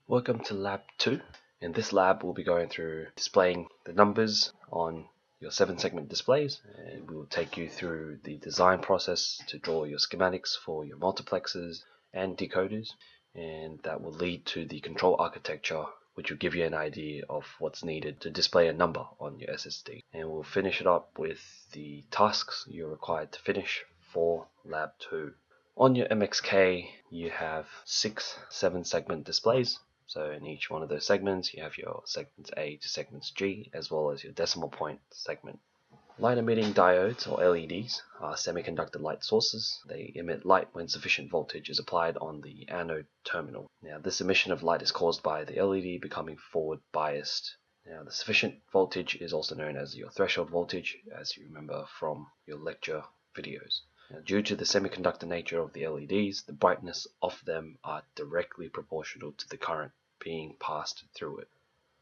Welcome to Lab 2. In this lab, we'll be going through displaying the numbers on your 7-segment displays, and we will take you through the design process to draw your schematics for your multiplexers and decoders, and that will lead to the control architecture, which will give you an idea of what's needed to display a number on your SSD. And we'll finish it up with the tasks you're required to finish for Lab 2. On your MXK, you have 6 7-segment displays. So in each one of those segments, you have your segments A to segments G, as well as your decimal point segment. Light emitting diodes, or LEDs, are semiconductor light sources. They emit light when sufficient voltage is applied on the anode terminal. Now, this emission of light is caused by the LED becoming forward biased. Now, the sufficient voltage is also known as your threshold voltage, as you remember from your lecture videos. Now, due to the semiconductor nature of the LEDs, the brightness of them are directly proportional to the current being passed through it.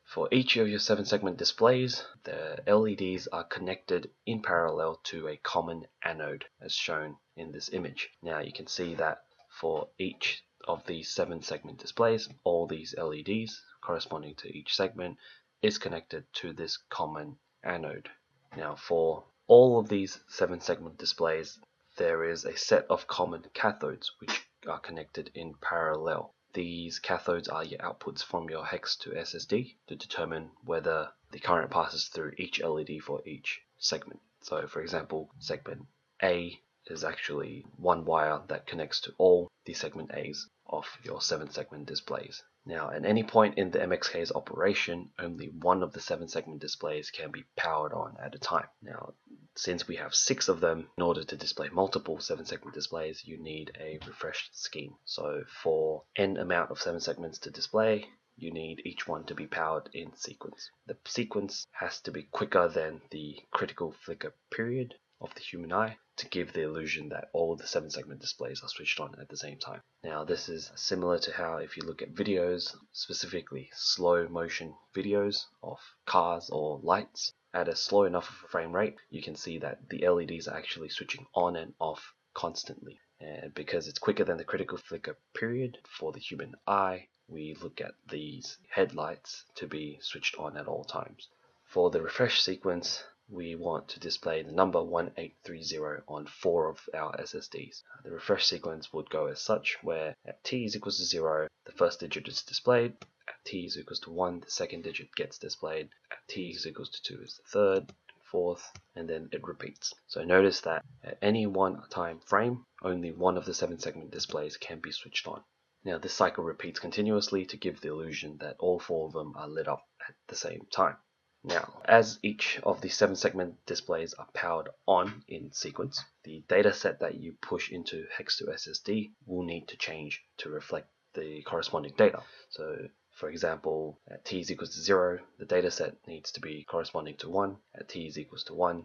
For each of your 7-segment displays, the LEDs are connected in parallel to a common anode, as shown in this image. Now you can see that for each of these 7-segment displays, all these LEDs corresponding to each segment is connected to this common anode. Now for all of these 7-segment displays, there is a set of common cathodes which are connected in parallel. These cathodes are your outputs from your hex to SSD to determine whether the current passes through each LED for each segment. So for example, segment A is actually one wire that connects to all the segment A's of your 7-segment displays. Now at any point in the MXK's operation, only one of the 7-segment displays can be powered on at a time. Now since we have 6 of them, in order to display multiple 7-segment displays, you need a refreshed scheme. So for n amount of 7 segments to display, you need each one to be powered in sequence. The sequence has to be quicker than the critical flicker period of the human eye to give the illusion that all the 7-segment displays are switched on at the same time. Now this is similar to how if you look at videos, specifically slow motion videos of cars or lights, at a slow enough of a frame rate, you can see that the LEDs are actually switching on and off constantly. And because it's quicker than the critical flicker period for the human eye, we look at these headlights to be switched on at all times. For the refresh sequence, we want to display the number 1830 on 4 of our SSDs. The refresh sequence would go as such, where at t is equals to 0, the first digit is displayed. At t is equals to 1, the second digit gets displayed. At t is equals to 2 is the third, and fourth, and then it repeats. So notice that at any one time frame, only one of the 7-segment displays can be switched on. Now this cycle repeats continuously to give the illusion that all 4 of them are lit up at the same time. Now, as each of the 7-segment displays are powered on in sequence, the data set that you push into hex to SSD will need to change to reflect the corresponding data. So for example, at t is equals to 0, the dataset needs to be corresponding to 1. At t is equals to 1,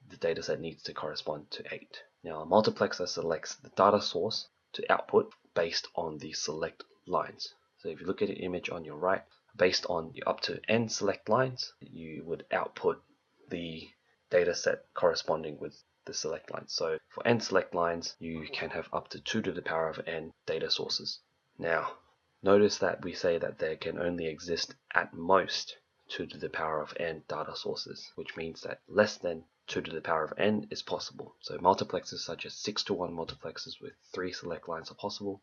the dataset needs to correspond to 8. Now, a multiplexer selects the data source to output based on the select lines. So if you look at the image on your right, based on up to n select lines, you would output the dataset corresponding with the select lines. So for n select lines, you can have up to 2 to the power of n data sources. Now, notice that we say that there can only exist at most 2 to the power of n data sources, which means that less than 2 to the power of n is possible. So multiplexers such as 6-to-1 multiplexers with 3 select lines are possible.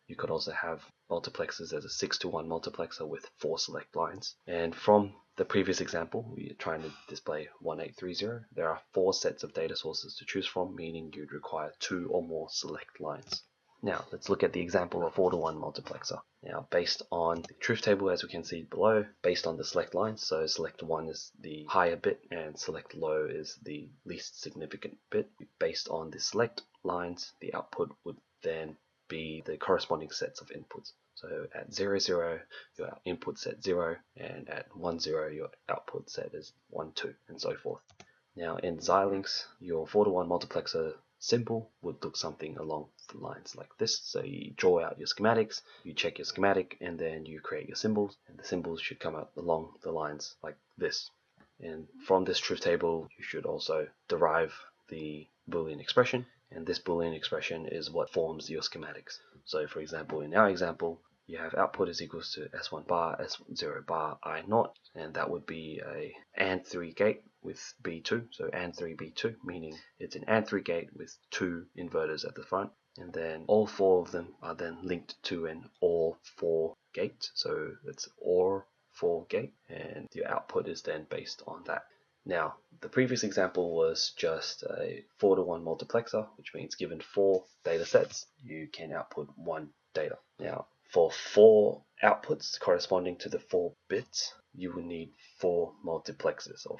You could also have multiplexers as a 6-to-1 multiplexer with 4 select lines. And from the previous example, we're trying to display 1830. There are 4 sets of data sources to choose from, meaning you'd require 2 or more select lines. Now, let's look at the example of 4-to-1 multiplexer. Now, based on the truth table, as we can see below, based on the select lines, so select 1 is the higher bit and select low is the least significant bit. Based on the select lines, the output would then be the corresponding sets of inputs. So at 0, 0, your input set 0, and at 1, 0, your output set is 1, 2, and so forth. Now in Xilinx, your 4-to-1 multiplexer symbol would look something along the lines like this. So you draw out your schematics, you check your schematic, and then you create your symbols, and the symbols should come out along the lines like this. And from this truth table, you should also derive the Boolean expression, and this Boolean expression is what forms your schematics. So for example, in our example, you have output is equals to S1 bar, S0 bar, I naught, and that would be a AND 3 gate with B2, so AND 3 B2, meaning it's an AND 3 gate with 2 inverters at the front, and then all 4 of them are then linked to an OR 4 gate, so it's OR 4 gate, and your output is then based on that. Now, the previous example was just a 4-to-1 multiplexer, which means given 4 data sets, you can output 1 data. Now, for 4 outputs corresponding to the 4 bits, you will need 4 multiplexers, or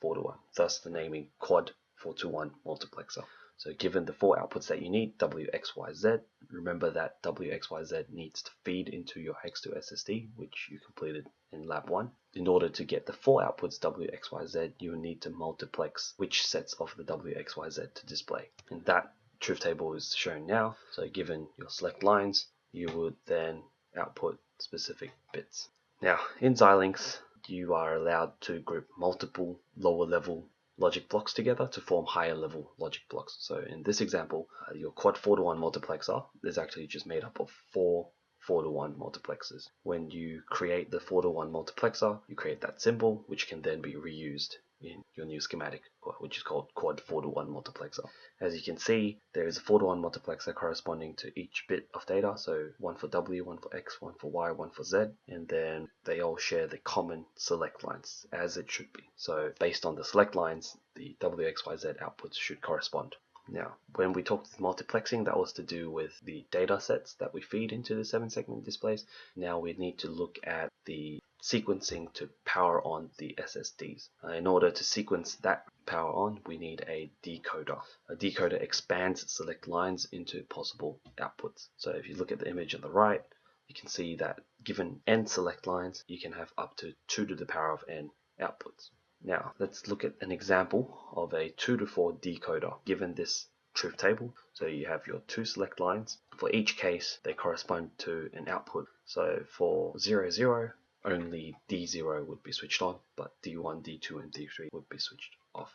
4-to-1, thus the naming quad 4-to-1 multiplexer. So given the 4 outputs that you need, W, X, Y, Z, remember that W, X, Y, Z needs to feed into your Hex to SSD, which you completed in Lab 1. In order to get the 4 outputs W, X, Y, Z, you will need to multiplex which sets of the W, X, Y, Z to display. And that truth table is shown now. So given your select lines, you would then output specific bits. Now, in Xilinx, you are allowed to group multiple lower level logic blocks together to form higher level logic blocks. So in this example, your quad 4-to-1 multiplexer is actually just made up of 4 4-to-1 multiplexers. When you create the 4-to-1 multiplexer, you create that symbol, which can then be reused in your new schematic, which is called quad 4-to-1 multiplexer. As you can see, there is a 4-to-1 multiplexer corresponding to each bit of data, so one for W, one for X, one for Y, one for Z, and then they all share the common select lines, as it should be. So based on the select lines, the W, X, Y, Z outputs should correspond. Now, when we talked multiplexing, that was to do with the data sets that we feed into the 7-segment displays. Now we need to look at the sequencing to power on the SSDs. In order to sequence that power on, we need a decoder. A decoder expands select lines into possible outputs. So if you look at the image on the right, you can see that given n select lines, you can have up to 2 to the power of n outputs. Now, let's look at an example of a 2-to-4 decoder given this truth table. So you have your 2 select lines. For each case, they correspond to an output. So for 0, 0, only D0 would be switched on, but D1, D2, and D3 would be switched off.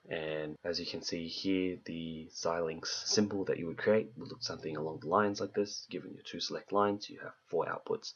And as you can see here, the Xilinx symbol that you would create would look something along the lines like this. Given your 2 select lines, you have 4 outputs.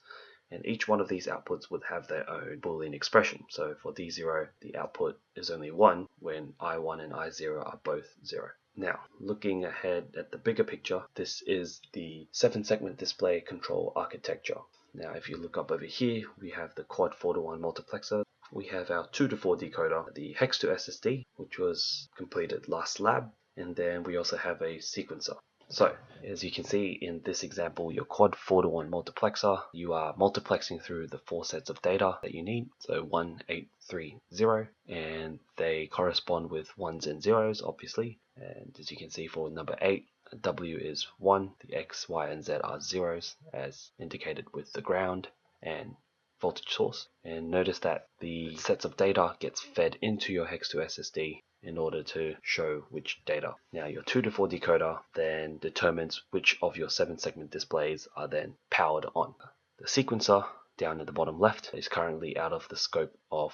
And each one of these outputs would have their own Boolean expression. So for D0, the output is only 1 when I1 and I0 are both 0. Now, looking ahead at the bigger picture, this is the 7-segment display control architecture. Now, if you look up over here, we have the quad 4-to-1 multiplexer. We have our 2-to-4 decoder, the Hex to SSD, which was completed last lab. And then we also have a sequencer. So, as you can see in this example, your quad 4-to-1 multiplexer, you are multiplexing through the 4 sets of data that you need. So 1, 8, 3, 0, and they correspond with 1s and 0s, obviously. And as you can see for number 8, W is 1, the X, Y, and Z are 0s, as indicated with the ground and voltage source. And notice that the sets of data gets fed into your Hex to SSD in order to show which data. Now your 2-to-4 decoder then determines which of your 7-segment displays are then powered on. The sequencer down at the bottom left is currently out of the scope of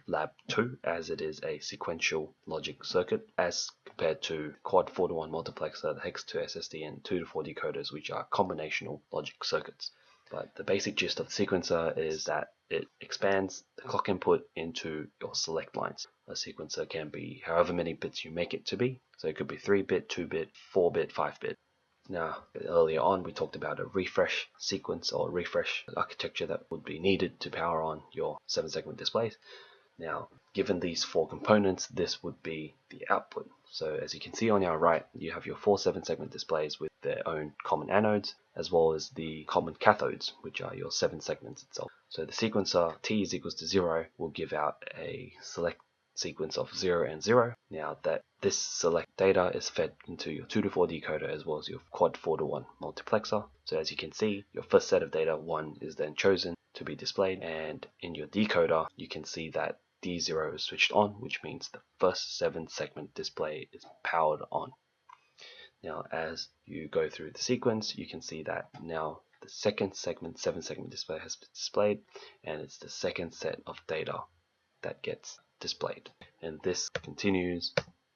Lab 2 as it is a sequential logic circuit as compared to quad 4-to-1 multiplexer, the Hex to SSD, and 2-to-4 decoders, which are combinational logic circuits. But the basic gist of the sequencer is that it expands the clock input into your select lines. A sequencer can be however many bits you make it to be. So it could be 3-bit, 2-bit, 4-bit, 5-bit. Now, earlier on we talked about a refresh sequence or refresh architecture that would be needed to power on your 7-segment displays. Now, given these 4 components, this would be the output. So as you can see on your right, you have your 4 7-segment displays with their own common anodes, as well as the common cathodes, which are your 7 segments itself. So the sequencer T is equals to 0 will give out a select sequence of 0 and 0. Now that this select data is fed into your 2-to-4 decoder as well as your quad 4-to-1 multiplexer. So as you can see, your first set of data 1 is then chosen to be displayed, and in your decoder you can see that D0 is switched on, which means the first 7-segment display is powered on. Now as you go through the sequence, you can see that now the second segment, 7-segment display has been displayed, and it's the second set of data that gets displayed. And this continues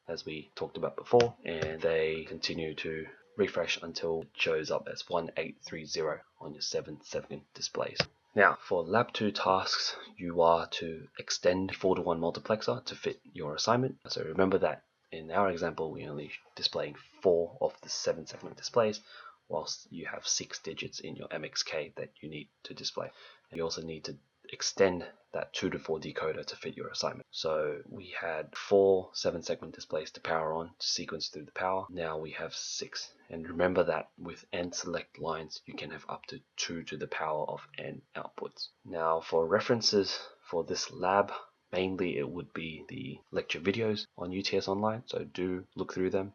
as we talked about before, and they continue to refresh until it shows up as 1830 on your 7-second displays. Now, for Lab 2 tasks, you are to extend 4:1 multiplexer to fit your assignment. So remember that in our example, we're only displaying 4 of the 7-segment displays, whilst you have 6 digits in your MXK that you need to display. And you also need to extend that 2 to 4 decoder to fit your assignment. So we had 4 7-segment displays to power on to sequence through the power. Now we have 6. And remember that with n select lines, you can have up to 2 to the power of n outputs. Now for references for this lab, mainly it would be the lecture videos on UTS Online, so do look through them.